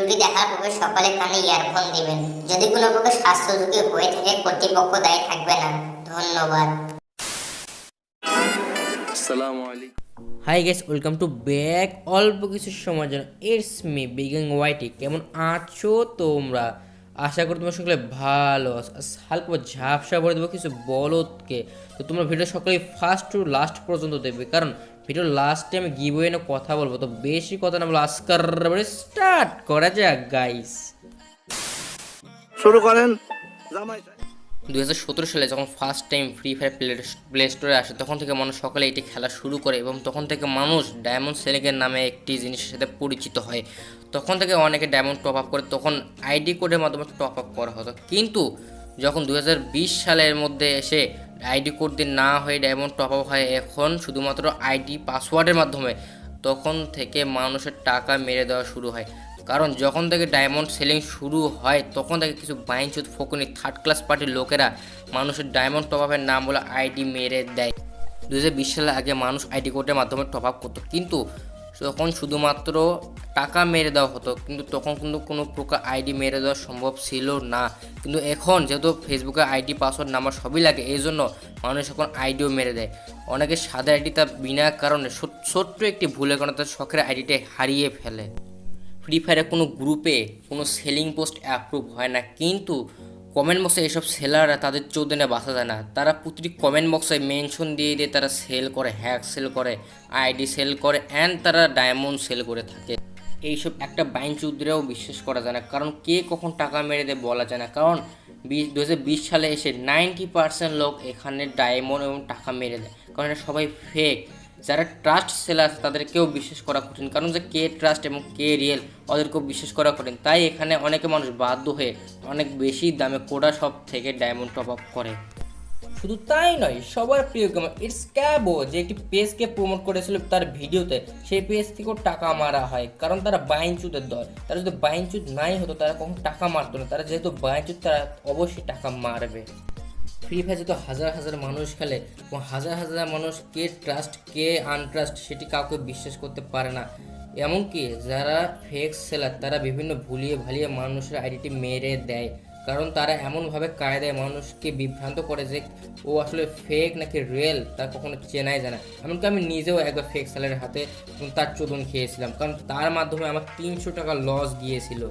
ভিডিওটি দেখার পূর্বে সকলে কানে ইয়ারফোন দিবেন। যদি কোনো প্রকার স্বাস্থ্য ঝুঁকি হয়ে থাকে কর্তৃপক্ষ দায়ী থাকবে না। ধন্যবাদ। আসসালামু আলাইকুম। Hi guys, welcome to back. অল্প কিছু সময়ের জন্য ইটস মি বিগিং ওয়াইটি। কেমন আছো তোমরা? আশা করি তোমরা সকলে ভালো আছো। হালকা ঝাপসা করে দেবো কিছু বলদকে। তো তোমরা ভিডিও সকলে ফার্স্ট টু লাস্ট পর্যন্ত দেখবে, কারণ ভিডিও লাস্টে আমি গিভওয়ে নিয়ে কথা বলবো। তো বেশি কথা না বলে আজকার স্টার্ট করা যাক গাইস। শুরু করেন জামাই। 2017 সালে যখন first time free fire play স্টোরে আসে, তখন থেকে মানুষ সকালে এটি খেলা শুরু করে এবং তখন থেকে মানুষ ডায়মন্ড সেলিংয়ের নামে একটি জিনিসের সাথে পরিচিত হয়। তখন থেকে অনেকে ডায়মন্ড টপ আপ করে, তখন আইডি কোডের মাধ্যমে টপ আপ করা হতো। কিন্তু যখন 2020 সালের মধ্যে এসে আইডি কোড দিয়ে না হয়ে ডায়মন্ড টপ আপ হয় এখন শুধুমাত্র আইডি পাসওয়ার্ডের মাধ্যমে, তখন থেকে মানুষের টাকা মেরে দেওয়া শুরু হয়। কারণ যখন থেকে ডায়মন্ড সেলিং শুরু হয় তখন থেকে কিছু বাইনচুত ফকুনি থার্ড ক্লাস পার্টির লোকেরা মানুষের ডায়মন্ড টপ আপের নাম বলে আইডি মেরে দেয়। 2020 সালের আগে মানুষ আইডি কোডের মাধ্যমে টপ আপ করতো, কিন্তু তখন শুধুমাত্র টাকা মেরে দেওয়া হতো, কিন্তু তখন কিন্তু কোনো প্রকার আইডি মেরে দেওয়া সম্ভব ছিল না। কিন্তু এখন যেহেতু ফেসবুকে আইডি পাসওয়ার্ড নাম্বার সবই লাগে, এই জন্য মানুষ এখন আইডিও মেরে দেয়। অনেকে সাদা আইডি তার বিনা কারণে ছোট্ট একটি ভুলের কারণে তার শখের আইডিটা হারিয়ে ফেলে। ফ্রি ফায়ারে কোনো গ্রুপে কোনো সেলিং পোস্ট অ্যাপ্রুভ হয় না, কিন্তু কমেন্ট বক্সে এসব সেলাররা তাদের চোদনে বাঁচা যায় না। তারা প্রতিটি কমেন্ট বক্সে মেনশন দিয়ে দিয়ে তারা সেল করে, হ্যাক সেল করে, আইডি সেল করে অ্যান্ড তারা ডায়মন্ড সেল করে থাকে। এইসব একটা বাইন চৌধুরীরাও বিশ্বাস করা যায় না, কারণ কে কখন টাকা মেরে দেয় বলা যায় না। কারণ 2020 সালে এসে 90% লোক এখানে ডায়মন্ড এবং টাকা মেরে দেয়, কারণ এটা সবাই ফেক। যারা ট্রাস্ট সেলার তাদেরকেও বিশ্বাস করা কঠিন, কারণ যে কে ট্রাস্ট এবং কে রিয়েল ওদেরকেও বিশ্বাস করা কঠিন। তাই এখানে অনেকে মানুষ বাধ্য হয়ে অনেক বেশি দামে কোডা শপ থেকে ডায়মন্ড টপ আপ করে। শুধু তাই নয়, সবার প্রিয় গেমার ইটস ক্যাবো যে একটি পেজকে প্রমোট করেছিল তার ভিডিওতে, সেই পেজ থেকেও টাকা মারা হয়, কারণ তারা বাইনচুদের দল। তারা যদি বাইনচুদ নাই হতো তারা কখন টাকা মারতো না। তারা যেহেতু বাইনচুদ, তারা অবশ্যই টাকা মারবে। ফ্রি ফায়ার যেহেতু হাজার হাজার মানুষ খেলে এবং হাজার হাজার মানুষ কে ট্রাস্ট কে আনট্রাস্ট সেটি কাউকে বিশ্বাস করতে পারে না। এমনকি যারা ফেক সেলার তারা বিভিন্ন ভুলিয়ে ভালিয়ে মানুষের আইডিটি মেরে দেয়, কারণ তারা এমনভাবে কায়দায় মানুষকে বিভ্রান্ত করে যে ও আসলে ফেক নাকি রিয়েল তা কখনো চেনাই যায় না। এমনকি আমি নিজেও একবার ফেক সেলারের হাতে তার চোদন খেয়েছিলাম, কারণ তার মাধ্যমে আমার 300 টাকা লস গিয়েছিল।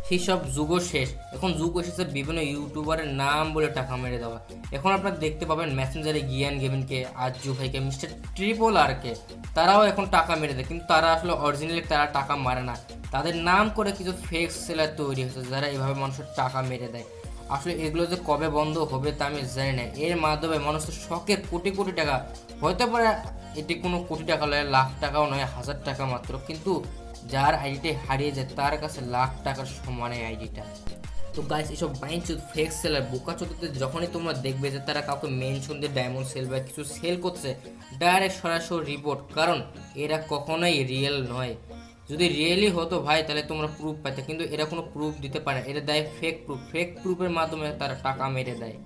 সেই সব যুগও শেষ, এখন যুগ এসেছে বিভিন্ন ইউটিউবারের নাম বলে টাকা মেরে দেওয়া। এখন আপনারা দেখতে পাবেন মেসেঞ্জারে গিয়ান গেমিংকে, আজু ভাইকে, মিস্টার ট্রিপল আরকে, তারাও এখন টাকা মেরে দেয়, কিন্তু তারা আসলে অরিজিনালি তারা টাকা মারে না। তাদের নাম করে কিছু ফেক সেলার তৈরি হয়েছে যারা এভাবে মানুষের টাকা মেরে দেয়। আসলে এগুলো যে কবে বন্ধ হবে তা আমি জানি না। এর মাধ্যমে মানুষের শখের কোটি কোটি টাকা, হতে পারে এটি কোনো কোটি টাকা নয়, লাখ টাকাও নয়, 1000 টাকা মাত্র, কিন্তু যার আইডিটা হারিয়ে যায় তার কাছে লাখ টাকার সমান এই আইডিটা। তো গাইস, এইসব বাইনচুদ ফেক সেলার বোকা চোদতে যখনই তোমরা দেখবে যে তারা কাউকে মেনশন দিয়ে ডায়মন্ড সেল বা কিছু সেল করছে, ডাইরেক্ট সরাসরি রিপোর্ট, কারণ এরা কখনোই রিয়েল নয়। যদি রিয়েলি হতো ভাই তাহলে তোমরা প্রুফ পাইতে, কিন্তু এরা কোনো প্রুফ দিতে পারে না। এরা দেয় ফেক প্রুফ, ফেক প্রুফের মাধ্যমে তারা টাকা মেরে দেয়।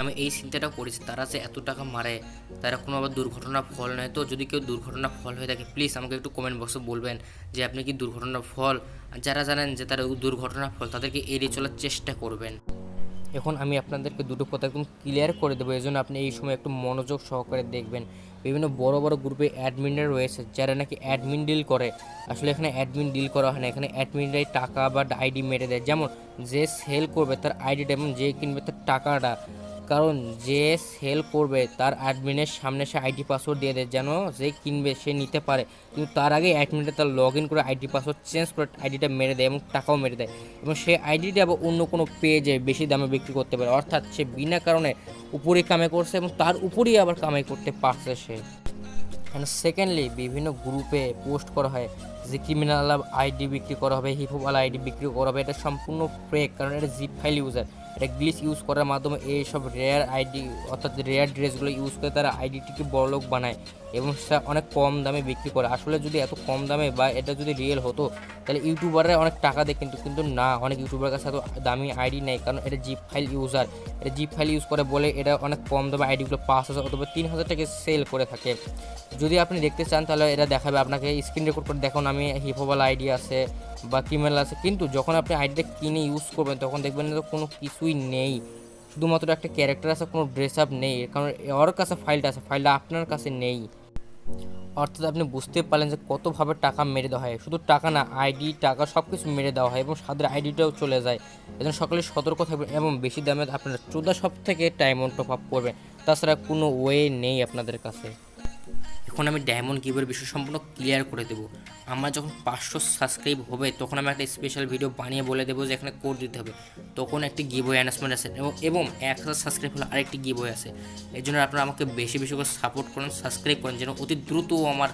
আমি এই চিন্তাটা করেছি, তারা যে এত টাকা মারে তারা কোনো আবার দুর্ঘটনা ফল নয়। তো যদি কেউ দুর্ঘটনা ফল হয়ে থাকে প্লিজ আমাকে একটু কমেন্ট বক্সে বলবেন যে আপনি কি দুর্ঘটনার ফল। আর যারা জানেন যে তারা দুর্ঘটনার ফল তাদেরকে এড়িয়ে চলার চেষ্টা করবেন। এখন আমি আপনাদেরকে দুটো কথা একদম ক্লিয়ার করে দেবো, এই জন্য আপনি এই সময় একটু মনোযোগ সহকারে দেখবেন। বিভিন্ন বড় বড় গ্রুপে অ্যাডমিনরা রয়েছে যারা নাকি অ্যাডমিন ডিল করে। আসলে এখানে অ্যাডমিন ডিল করা হয় না, এখানে অ্যাডমিনরাই টাকা বা আইডি মেরে দেয়। যেমন যে সেল করবে তার আইডিটা এবং যে কিনবে তার টাকাটা, কারণ যে সেল করবে তার অ্যাডমিনের সামনে সে আইডি পাসওয়ার্ড দিয়ে দেয় যেন যে কিনবে সে নিতে পারে, কিন্তু তার আগে অ্যাডমিনটা তার লগ ইন করে আইডি পাসওয়ার্ড চেঞ্জ করে আইডিটা মেরে দেয় এবং টাকাও মেরে দেয়, এবং সেই আইডিটা আবার অন্য কোনো পেজে বেশি দামে বিক্রি করতে পারে। অর্থাৎ সে বিনা কারণে উপরে কামাই করছে এবং তার উপরেই আবার কামাই করতে পারছে সে। অ্যান্ড সেকেন্ডলি, বিভিন্ন গ্রুপে পোস্ট করা হয় যে ক্রিমিনাল আইডি বিক্রি করা হবে, হিপহপওয়ালা আইডি বিক্রি করা হবে। এটা সম্পূর্ণ ফেক, কারণ এটা জিপ ফাইল ইউজার, এটা এটা গ্লিচ ইউজ করার মাধ্যমে এইসব রেয়ার আইডি অর্থাৎ রেয়ার ড্রেসগুলো ইউজ করে তারা আইডিটিকে বড়লোক বানায় এবং সেটা অনেক কম দামে বিক্রি করে। আসলে যদি এত কম দামে বা এটা যদি রিয়েল হতো তাহলে ইউটিউবাররা অনেক টাকা দেয়, কিন্তু না, অনেক ইউটিউবার কাছে এত দামি আইডি নেই, কারণ এটা জিপ ফাইল ইউজার, এটা জিপ ফাইল ইউজ করে বলে এটা অনেক কম দামে আইডিগুলো 5,000 অথবা 3,000 টাকা সেল করে থাকে। যদি আপনি দেখতে চান তাহলে এটা দেখাবে আপনাকে, স্ক্রিন রেকর্ড করে দেখুন আমি হিপোবালা আইডি আছে বা ক্রিমিনাল আছে, কিন্তু যখন আপনি আইডিটা কিনে ইউজ করবেন তখন দেখবেন যে কোনো কিছুই নেই, শুধুমাত্র একটা ক্যারেক্টার আছে, কোনো ড্রেস আপ নেই, কারণ ওর কাছে ফাইলটা আছে, ফাইলটা আপনার কাছে নেই। অর্থাৎ আপনি বুঝতে পারলেন যে কতভাবে টাকা মেরে দেওয়া হয়, শুধু টাকা না, আইডি, টাকা সব কিছু মেরে দেওয়া হয় এবং সাদের আইডিটাও চলে যায়। এজন্য সকলে সতর্ক থাকবেন এবং বেশি দামে আপনারা 14 শপ থেকে ডায়মন্ড টপ আপ করবেন, তাছাড়া কোনো ওয়ে নেই আপনাদের কাছে। এখন আমি ডায়মন্ড গিভের বিষয় সম্পূর্ণ ক্লিয়ার করে দেবো। আমার যখন 500 সাবস্ক্রাইব হবে তখন আমি একটা স্পেশাল ভিডিও বানিয়ে বলে দেবো যে এখানে কোড দিতে হবে, তখন একটি গিভওয়ে অ্যানাউন্সমেন্ট আছে এবং 1000 সাবস্ক্রাইব হলে আরেকটি গিভওয়ে আছে। এই জন্য আপনারা আমাকে বেশি বেশি করে সাপোর্ট করেন, সাবস্ক্রাইব করেন, যেন অতি দ্রুত আমার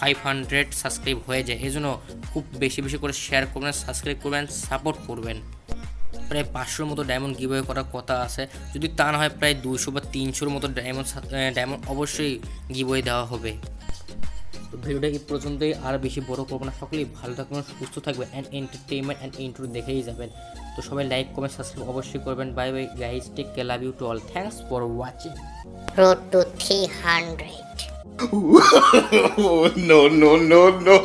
500 সাবস্ক্রাইব হয়ে যায়। এই জন্য খুব বেশি বেশি করে শেয়ার করবেন, সাবস্ক্রাইব করবেন, সাপোর্ট করবেন। প্রায় 500 মতো ডায়মন্ড গিভওয়ে করার কথা আছে, যদি তা না হয় প্রায় 200 বা 300 মতো ডায়মন্ড অবশ্যই গিভওয়ে দেওয়া হবে। তো ভিডিওটা এই পর্যন্তই, আর বেশি বড় করবো না। সকলেই ভালো থাকবেন, সুস্থ থাকবেন অ্যান্ড এন্টারটেইনমেন্ট অ্যান্ড ইন্ট্রো দেখেই যাবেন। তো সবাই লাইক কমেন্ট সাবস্ক্রাইব অবশ্যই করবেন। Bye bye guys, take care, love you to all, thanks for watching. Road to 300. Oh, no, no, no, no.